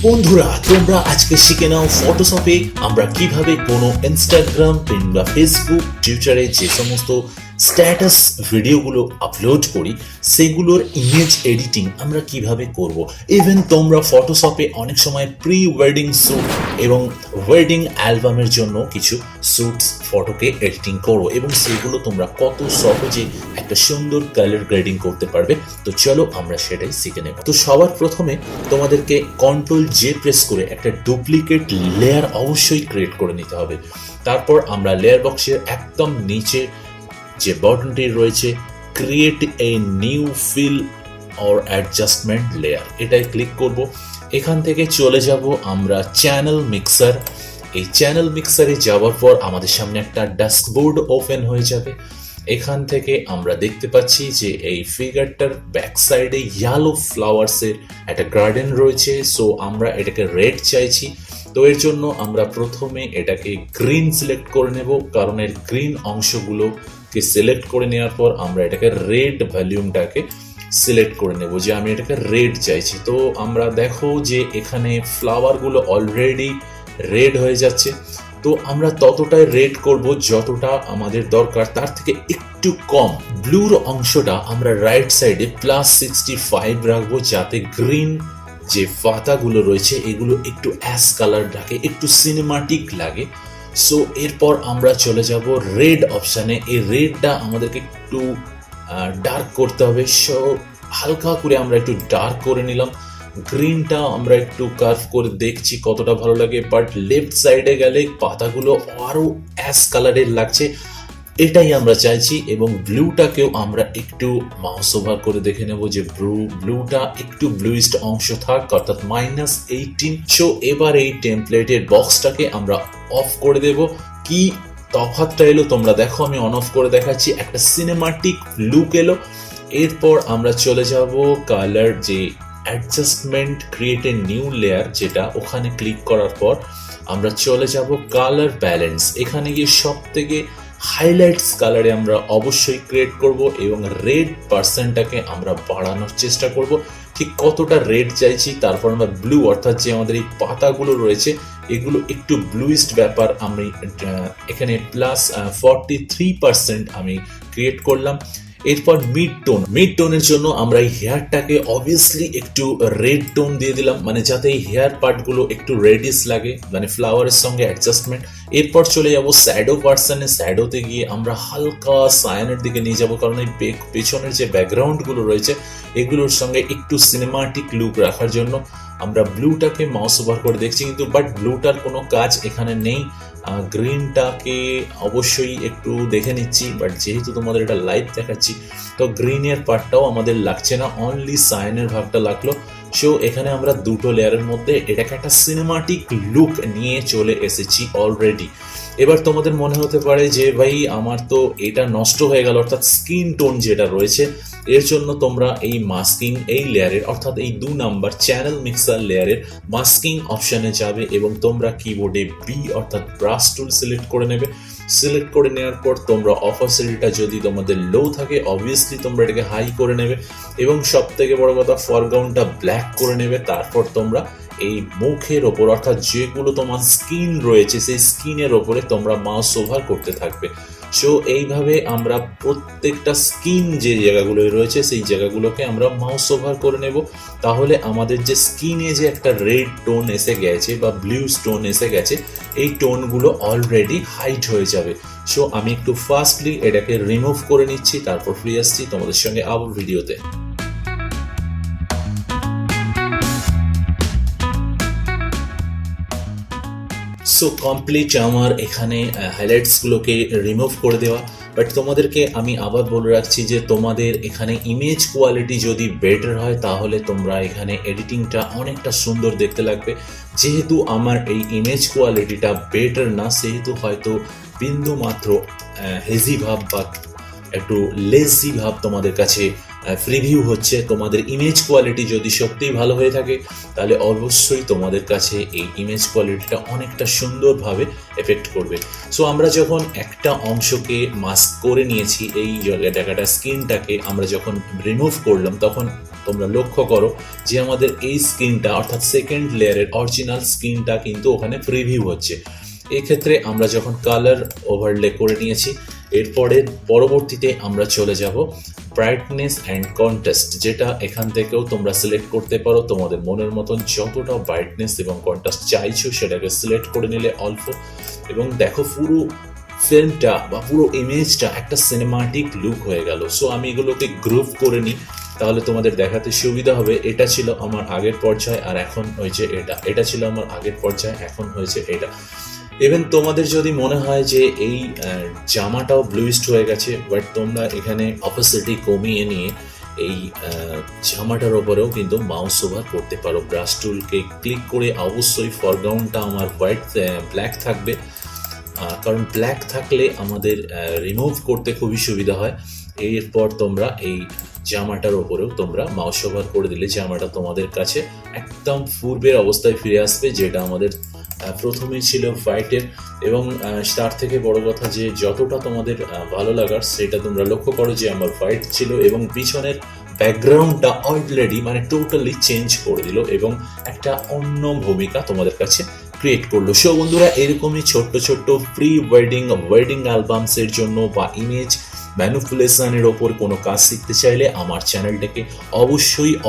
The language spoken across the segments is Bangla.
বন্ধুরা তোমরা আজকে শিখে নাও ফটোশপে আমরা কিভাবে কোনো ইনস্টাগ্রাম কিংবা ফেসবুক টুইটারে যে সমস্ত স্ট্যাটাস ভিডিওগুলো আপলোড করি সেগুলোর ইমেজ এডিটিং আমরা কিভাবে করব। ইভেন তোমরা ফটোশপে অনেক সময় প্রি ওয়েডিং শ্যুট এবং ওয়েডিং অ্যালবামের জন্য কিছু শ্যুটস ফটোকে এডিটিং করো এবং সেগুলো তোমরা কত সহজে একটা সুন্দর কালার গ্রেডিং করতে পারবে। তো চলো আমরা সেটাই শিখে নেব। তো সবার প্রথমে তোমাদেরকে কন্ট্রোল জে প্রেস করে একটা ডুপ্লিকেট লেয়ার অবশ্যই ক্রিয়েট করে নিতে হবে। তারপর আমরা লেয়ার বক্সের একদম নিচে যে বাটনটি রয়েছে create a new fill or adjustment layer, এটাই ক্লিক করব। এখান থেকে চলে যাব আমরা চ্যানেল মিক্সার। এই চ্যানেল মিক্সারে যাওয়ার পর আমাদের সামনে একটা ড্যাশবোর্ড ওপেন হয়ে যাবে। এখান থেকে আমরা দেখতে পাচ্ছি যে এই ফিগারটার ব্যাক সাইডে ইয়েলো ফ্লাওয়ার্সের একটা গার্ডেন রয়েছে। সো আমরা এটাকে রেড চাইছি, তো এর জন্য আমরা প্রথমে এটাকে গ্রিন সিলেক্ট করে নেব, কারণ এর গ্রিন অংশগুলোকে সিলেক্ট করে নেওয়ার পর আমরা এটাকে রেড ভলিউমটাকে সিলেক্ট করে নেব যে আমি এটাকে রেড চাইছি। তো আমরা দেখো যে এখানে ফ্লাওয়ারগুলো অলরেডি রেড হয়ে যাচ্ছে, তো আমরা ততটাই রেড করব যতটা আমাদের দরকার, তার থেকে একটু কম। ব্লুর অংশটা আমরা রাইট সাইডে +65 রাখবো যাতে গ্রিন যে পাতাগুলো রয়েছে এগুলো একটু অ্যাশ কালার লাগে, একটু সিনেমাটিক লাগে। সো এরপর আমরা চলে যাব রেড অপশানে। এই রেডটা আমাদেরকে একটু ডার্ক করতে হবে। সো হালকা করে আমরা একটু ডার্ক করে নিলাম। গ্রিনটা আমরা একটু কার্ভ করে দেখছি কতটা ভালো লাগে, বাট লেফট সাইডে গেলে পাতাগুলো আরো অ্যাশ কালারের লাগছে, এটাই আমরা চাইছি। এবং ব্লুটাকেও আমরা একটু মাউস ওভার করে দেখে নেব যে ব্লুটা একটু ব্লুইস্ট অংশ থাক, অর্থাৎ -18। সো এবার এই টেমপ্লেটের বক্সটাকে আমরা অফ করে দেব। কি তফাৎটা এলো তোমরা দেখো, আমি অন অফ করে দেখাচ্ছি, একটা সিনেমাটিক লুক এলো। এরপর আমরা চলে যাব কালার যে adjustment create a new layer, যেটা ওখানে ক্লিক করার পর আমরা চলে যাব কালার ব্যালেন্স। এখানে গিয়ে সব থেকে হাইলাইটস কালারে আমরা অবশ্যই ক্রিয়েট করব এবং রেড পার্সেন্টটাকে আমরা বাড়ানোর চেষ্টা করব। ঠিক কতটা রেড চাইছি, তারপর আমরা ব্লু, অর্থাৎ যে আমাদের এই পাতাগুলো রয়েছে এগুলো একটু ব্লুইস্ট ব্যাপার আমি এখানে +43% আমি ক্রিয়েট করলাম। এরপর মিড টোনের জন্য আমরা এই হেয়ারটাকে অবভিয়াসলি একটু রেড টোন দিয়ে দিলাম, মানে যাতে এই হেয়ার পার্টগুলো একটু রেডিশ লাগে, মানে ফ্লাওয়ারের সঙ্গে অ্যাডজাস্টমেন্ট। এরপর চলে যাব শ্যাডো পার্সনে। শ্যাডোতে গিয়ে আমরা হালকা সায়ানের দিকে নিয়ে যাব, কারণ এই পেছনের যে ব্যাকগ্রাউন্ডগুলো রয়েছে এগুলোর সঙ্গে একটু সিনেমাটিক লুক রাখার জন্য আমরা ব্লুটাকে মাউস ওভার করে দেখছি, কিন্তু বাট ব্লুটার কোনো কাজ এখানে নেই। গ্রিনটাকে অবশ্যই একটু দেখে নিচ্ছি, বাট যেহেতু তোমাদের এটা লাইভ দেখাচ্ছি তো গ্রিনের পার্টটাও আমাদের লাগছে না, অনলি সায়ানের ভাগটা লাগলো। সো এখানে আমরা দুটো লেয়ারের মধ্যে এটাকে একটা সিনেমাটিক লুক নিয়ে চলে এসেছি অলরেডি। এবার তোমাদের মনে হতে পারে যে ভাই আমার তো এটা নষ্ট হয়ে গেল, অর্থাৎ স্কিন টোন যেটা রয়েছে, এর জন্য তোমরা এই মাস্কিং এই লেয়ারের, অর্থাৎ এই 2 নাম্বার চ্যানেল মিক্সার লেয়ারের মাস্কিং অপশানে যাবে এবং তোমরা কিবোর্ডে বি অর্থাৎ ব্রাশ টুল সিলেক্ট করে নেবে। সিলেক্ট করে নেওয়ার পর তোমরা অপাসিটিটা যদি তোমাদের লো থাকে অবভিয়াসলি তোমরা এটাকে হাই করে নেবে এবং সব থেকে বড় কথা ফরগ্রাউন্ডটা ব্ল্যাক করে নেবে। তারপর তোমরা এই মুখের ওপর, অর্থাৎ যেগুলো তোমার স্কিন রয়েছে সেই স্কিনের ওপরে তোমরা মাউস ওভার করতে থাকবে। সো এইভাবে আমরা প্রত্যেকটা স্কিন যে জায়গাগুলো রয়েছে সেই জায়গাগুলোকে আমরা মাউস ওভার করে নেব। তাহলে আমাদের যে স্কিনে যে একটা রেড টোন এসে গেছে বা ব্লু টোন এসে গেছে, এই টোনগুলো অলরেডি হাইড হয়ে যাবে। সো আমি একটু ফাস্টলি এটাকে রিমুভ করে নিচ্ছি, তারপর ফিরে আসছি তোমাদের সঙ্গে আবার ভিডিওতে। সো কমপ্লিট আমার এখানে হাইলাইটসগুলোকে রিমুভ করে দেওয়া। বাট তোমাদেরকে আমি আবার বলে রাখছি যে তোমাদের এখানে ইমেজ কোয়ালিটি যদি বেটার হয় তাহলে তোমরা এখানে এডিটিংটা অনেকটা সুন্দর দেখতে লাগবে। যেহেতু আমার এই ইমেজ কোয়ালিটিটা বেটার না, সেহেতু হয়তো বিন্দু মাত্র হেজি ভাব বা একটু লেজি ভাব তোমাদের কাছে প্রিভিউ হচ্ছে। তোমাদের ইমেজ কোয়ালিটি যদি সত্যিই ভালো হয়ে থাকে তাহলে অবশ্যই তোমাদের কাছে এই ইমেজ কোয়ালিটিটা অনেকটা সুন্দরভাবে এফেক্ট করবে। সো আমরা যখন একটা অংশকে মাস্ক করে নিয়েছি, এই জায়গাটা স্কিনটাকে আমরা যখন রিমুভ করলাম তখন তোমরা লক্ষ্য করো যে আমাদের এই স্কিনটা অর্থাৎ সেকেন্ড লেয়ারের অরিজিনাল স্কিনটা কিন্তু ওখানে প্রিভিউ হচ্ছে। এক্ষেত্রে আমরা যখন কালার ওভারলে করে নিয়েছি, এরপরে পরবর্তীতে আমরা চলে যাব ব্রাইটনেস অ্যান্ড কন্ট্রাস্ট, যেটা এখান থেকেও তোমরা সিলেক্ট করতে পারো তোমাদের মনের মতন যতটা ব্রাইটনেস এবং কন্ট্রাস্ট চাইছো সেটাকে সিলেক্ট করে নিলে অল্প, এবং দেখো পুরো ফিল্মটা বা পুরো ইমেজটা একটা সিনেমাটিক লুক হয়ে গেল। সো আমি এগুলোকে গ্রুপ করে নিই, তাহলে তোমাদের দেখাতে সুবিধা হবে। এটা ছিল আমার আগের পর্যায়ে আর এখন হয়েছে এটা, এটা ছিল আমার আগের পর্যায়ে এখন হয়েছে এটা। ইভেন তোমাদের যদি মনে হয় যে এই জামাটাও ব্লুইস্ট হয়ে গেছে, বাট তোমরা এখানে অপোসিটি কমিয়ে নিয়ে এই জামাটার ওপরেও কিন্তু মাউস ওভার করতে পারো। ব্রাশ টুলকে ক্লিক করে অবশ্যই ফরগ্রাউন্ডটা আমার হোয়াইট ব্ল্যাক থাকবে, কারণ ব্ল্যাক থাকলে আমাদের রিমুভ করতে খুবই সুবিধা হয়। এরপর তোমরা এই জামাটার ওপরেও তোমরা মাউস ওভার করে দিলে জামাটা তোমাদের কাছে একদম পূর্বের অবস্থায় ফিরে আসবে, যেটা আমাদের প্রথমে ছিল হোয়াইটের। এবং তার থেকে বড় কথা যে যতটা তোমাদের ভালো লাগার সেটা তোমরা লক্ষ্য করো যে আমার হোয়াইট ছিল এবং পিছনের ব্যাকগ্রাউন্ডটা অলরেডি মানে টোটালি চেঞ্জ করে দিল এবং একটা অন্য ভূমিকা তোমাদের কাছে ক্রিয়েট করলো। সো বন্ধুরা, এরকমই ছোট্ট ছোট্ট প্রি ওয়েডিং অ্যালবামসের জন্য বা ইমেজ ম্যানিপুলেশনের ওপর কোনো কাজ শিখতে চাইলে আমার চ্যানেলটাকে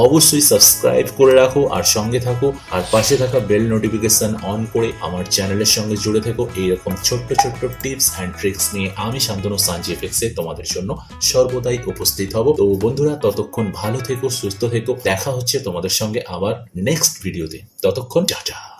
অবশ্যই সাবস্ক্রাইব করে রাখো আর সঙ্গে থাকো, আর পাশে থাকা বেল নোটিফিকেশন অন করে আমার চ্যানেলের সঙ্গে জুড়ে থেকো। এইরকম ছোট্ট ছোট্ট টিপস অ্যান্ড ট্রিক্স নিয়ে আমি শান্তনু সানজিএফএক্সে তোমাদের জন্য সর্বদাই উপস্থিত হব। তো বন্ধুরা, ততক্ষণ ভালো থেকো, সুস্থ থেকো, দেখা হচ্ছে তোমাদের সঙ্গে আবার নেক্সট ভিডিওতে। ততক্ষণ টাটা।